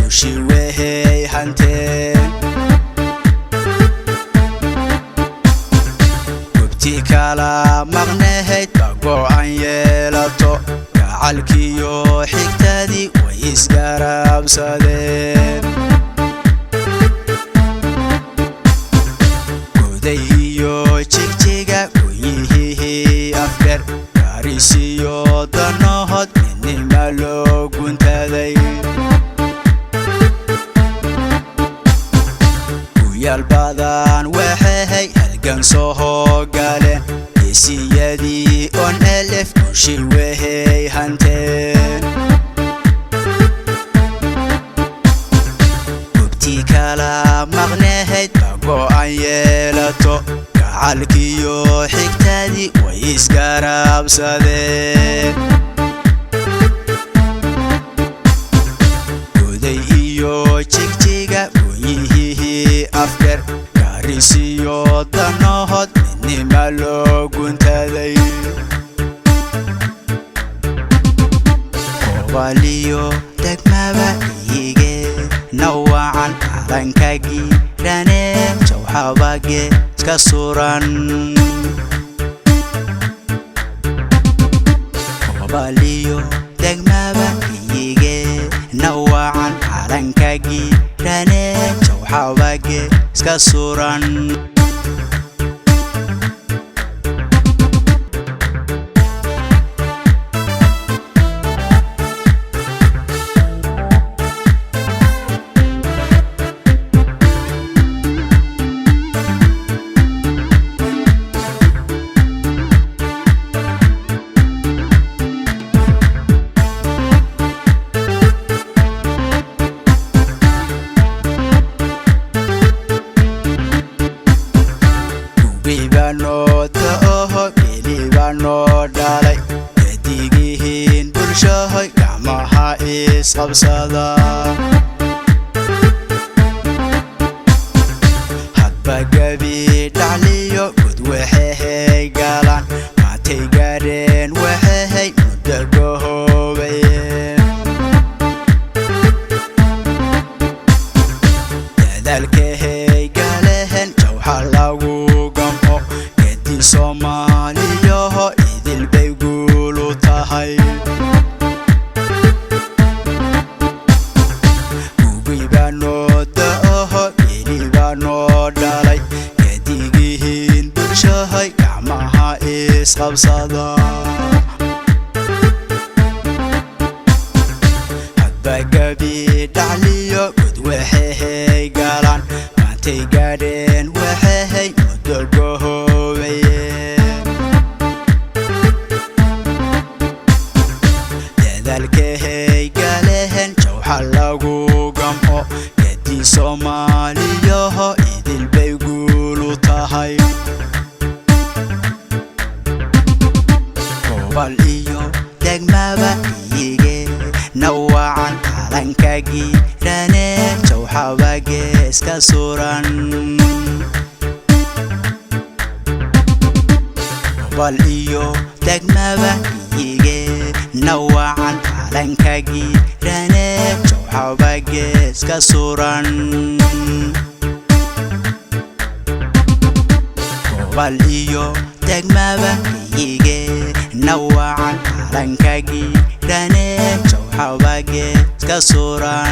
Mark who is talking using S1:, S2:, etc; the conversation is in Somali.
S1: guushi waxay hanteen gubti kala maqnayd go'an yeelato gacalkiyo xigtadii way isgarabsadeen qaday iyo jigjiga goyihii afgar gaarisiyo danohod midnima loo guntaday guyal badan waxay halgan soo galeen geesiyadii on elef guushi waxay hanteen gubti kala maqnayd go'an yeelato gacalkiyo xigtadii way isgarabsadeen qaday iyo jigjiga goyihii afgar gaarisiyo danohod midnima loo guntaday waliyo degmaba iyige nawacan calankagii dhane jawxabage iska suran waliyo degmaba iyige nawacan calankagii dhane jawxabage iska suran dalay digihin bulshahay gacmaha isqabsada hadba gabi dhacliyo gud waxay galaan maantay gaadheen waxay muddo gohoobayeen dadaalkahay galehen jawxa lagu gamco gedi Soomaaliyaho idil bay guul u tahay gubibaanoo da'aho gelibaanoo dhalay gedigihiin bulshahay gacmaha isqabsada hadba gabi dhacliyo gud waxay galaan maantay gaadheen waxay muddo gohoobayeen dadaalkahay galehen jawxa lagu gamco gedi Soomaaliyaho idil bay guul u tahay gobol iyo degmaba iyige nawacan calankagii dhane jawxabage iska suran gobol iyo degmaba iyige nawacan calankagii dhane jawxabage iska suran gobol iyo degmaba iyige nawacan calankagii dhane jawxabage iska suran